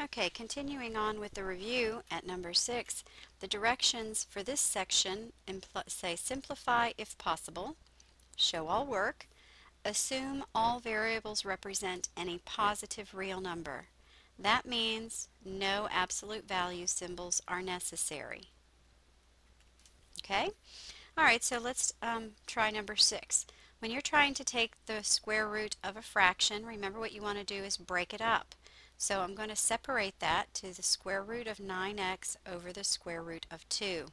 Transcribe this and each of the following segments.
Okay, continuing on with the review at number 6, the directions for this section say simplify if possible, show all work, assume all variables represent any positive real number. That means no absolute value symbols are necessary. Okay? Alright, so let's try number 6. When you're trying to take the square root of a fraction, remember what you want to do is break it up. So I'm going to separate that to the square root of 9x over the square root of 2.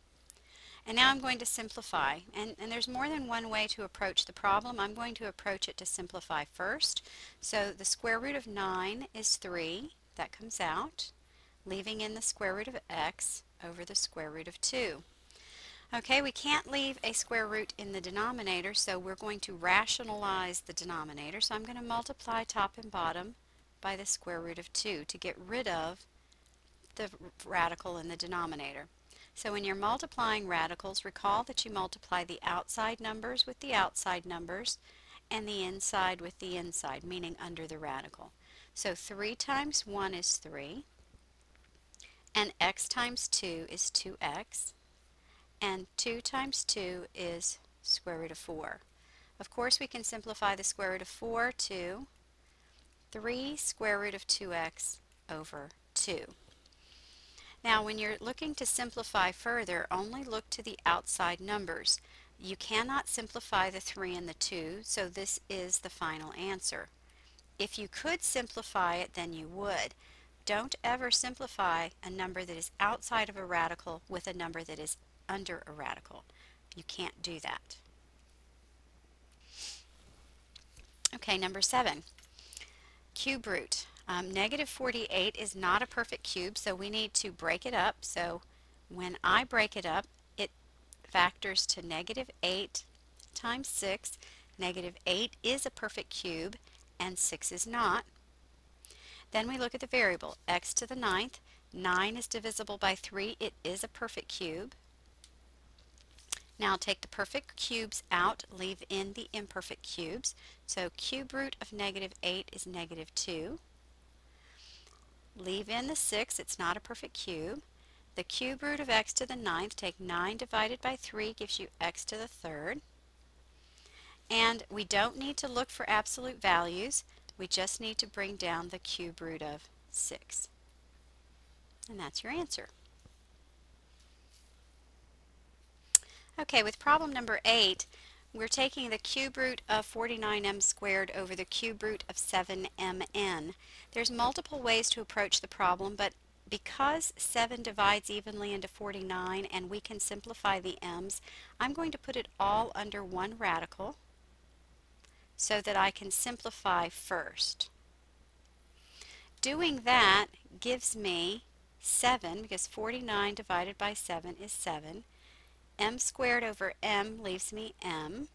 And now I'm going to simplify. And there's more than one way to approach the problem. I'm going to approach it to simplify first. So the square root of 9 is 3. That comes out, leaving in the square root of x over the square root of 2. Okay, we can't leave a square root in the denominator, so we're going to rationalize the denominator. So I'm going to multiply top and bottom by the square root of 2 to get rid of the radical in the denominator. So when you're multiplying radicals, recall that you multiply the outside numbers with the outside numbers and the inside with the inside, meaning under the radical. So 3 times 1 is 3, and x times 2 is 2x. And 2 times 2 is square root of 4. Of course, we can simplify the square root of 4 to 3 square root of 2x over 2. Now, when you're looking to simplify further, only look to the outside numbers. You cannot simplify the 3 and the 2, so this is the final answer. If you could simplify it, then you would. Don't ever simplify a number that is outside of a radical with a number that is under a radical. You can't do that. Okay, number 7. Cube root. Negative 48 is not a perfect cube, so we need to break it up. So when I break it up, it factors to negative 8 times 6. Negative 8 is a perfect cube, and 6 is not. Then we look at the variable, x to the 9th. 9 is divisible by 3. It is a perfect cube. Now take the perfect cubes out, leave in the imperfect cubes. So cube root of negative 8 is negative 2. Leave in the 6, it's not a perfect cube. The cube root of x to the 9th, take 9 divided by 3 gives you x to the 3rd. And we don't need to look for absolute values, we just need to bring down the cube root of 6. And that's your answer. Okay, with problem number 8, we're taking the cube root of 49m squared over the cube root of 7mn. There's multiple ways to approach the problem, but because 7 divides evenly into 49 and we can simplify the m's, I'm going to put it all under one radical so that I can simplify first. Doing that gives me 7, because 49 divided by 7 is 7. M squared over m leaves me m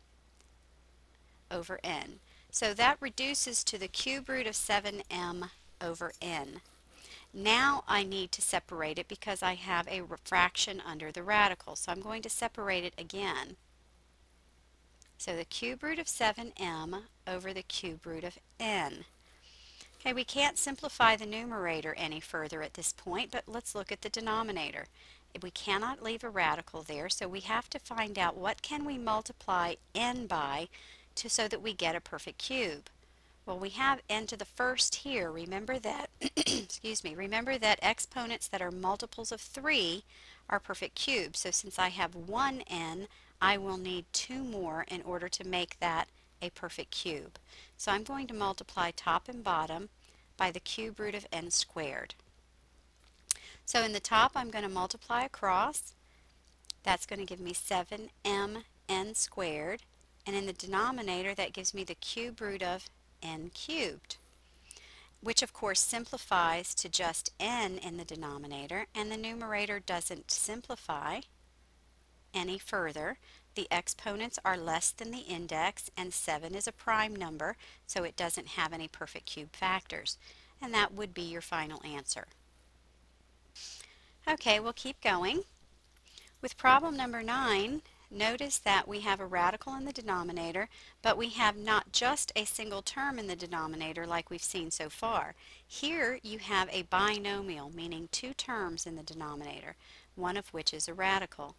over n. So that reduces to the cube root of 7m over n. Now I need to separate it because I have a fraction under the radical. So I'm going to separate it again. So the cube root of 7m over the cube root of n. Okay, we can't simplify the numerator any further at this point, but let's look at the denominator. We cannot leave a radical there, so we have to find out what can we multiply n by so that we get a perfect cube. Well, we have n to the first here. Remember that excuse me, remember that exponents that are multiples of 3 are perfect cubes. So since I have one n, I will need 2 more in order to make that a perfect cube. So I'm going to multiply top and bottom by the cube root of n squared. So in the top, I'm going to multiply across. That's going to give me 7mn squared. And in the denominator, that gives me the cube root of n cubed, which of course simplifies to just n in the denominator, and the numerator doesn't simplify any further. The exponents are less than the index, and 7 is a prime number, so it doesn't have any perfect cube factors. And that would be your final answer. Okay, we'll keep going. With problem number 9, notice that we have a radical in the denominator, but we have not just a single term in the denominator like we've seen so far. Here you have a binomial, meaning two terms in the denominator, one of which is a radical.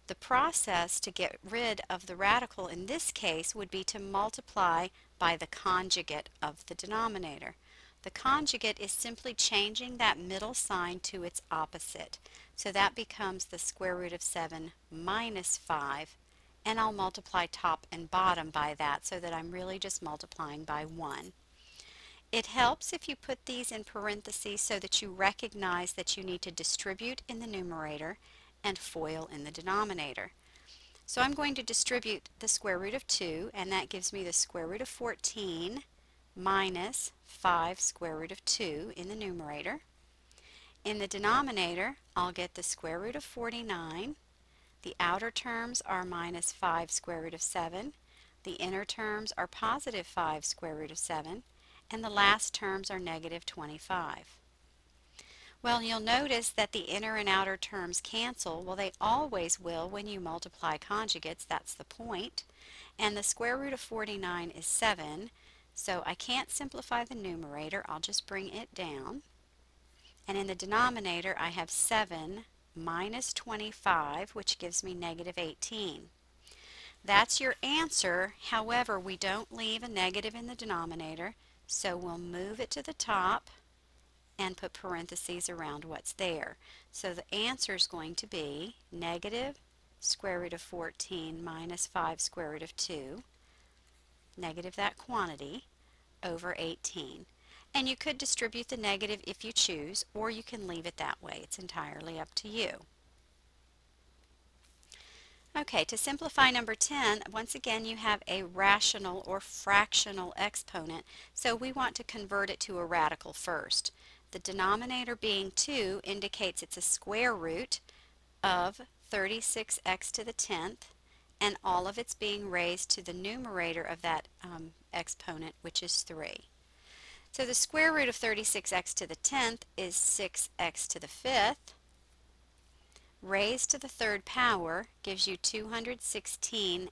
The process to get rid of the radical in this case would be to multiply by the conjugate of the denominator. The conjugate is simply changing that middle sign to its opposite. So that becomes the square root of 7 minus 5, and I'll multiply top and bottom by that so that I'm really just multiplying by 1. It helps if you put these in parentheses so that you recognize that you need to distribute in the numerator and FOIL in the denominator. So I'm going to distribute the square root of 2, and that gives me the square root of 14 minus 5 square root of 2 in the numerator. In the denominator, I'll get the square root of 49. The outer terms are minus 5 square root of 7. The inner terms are positive 5 square root of 7. And the last terms are negative 25. Well, you'll notice that the inner and outer terms cancel. Well, they always will when you multiply conjugates. That's the point. And the square root of 49 is 7. So I can't simplify the numerator. I'll just bring it down. And in the denominator, I have 7 minus 25, which gives me negative 18. That's your answer. However, we don't leave a negative in the denominator, so we'll move it to the top and put parentheses around what's there. So the answer is going to be negative square root of 14 minus 5 square root of 2, negative that quantity, over 18. And you could distribute the negative if you choose, or you can leave it that way. It's entirely up to you. Okay, to simplify number 10, once again you have a rational or fractional exponent, so we want to convert it to a radical first. The denominator being 2 indicates it's a square root of 36x to the 10th, and all of it's being raised to the numerator of that exponent, which is 3. So the square root of 36x to the 10th is 6x to the 5th. Raised to the third power gives you 216x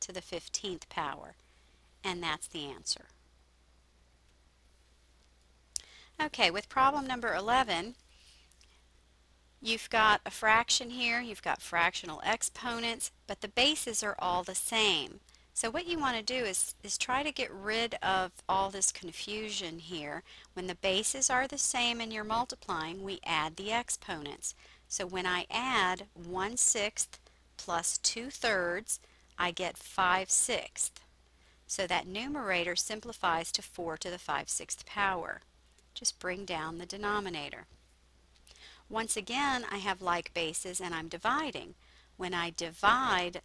to the 15th power, and that's the answer. Okay, with problem number 11, you've got a fraction here, you've got fractional exponents, but the bases are all the same. So what you want to do is try to get rid of all this confusion here. When the bases are the same and you're multiplying, we add the exponents. So when I add 1/6 plus 2/3, I get 5/6. So that numerator simplifies to 4 to the 5/6 power. Just bring down the denominator. Once again, I have like bases and I'm dividing. When I divide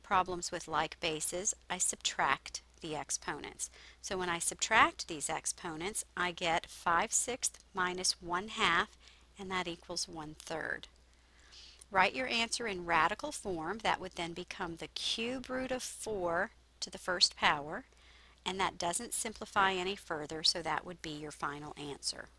problems with like bases, I subtract the exponents. So when I subtract these exponents, I get 5/6 minus 1/2, and that equals 1/3. Write your answer in radical form. That would then become the cube root of 4 to the first power, and that doesn't simplify any further, so that would be your final answer.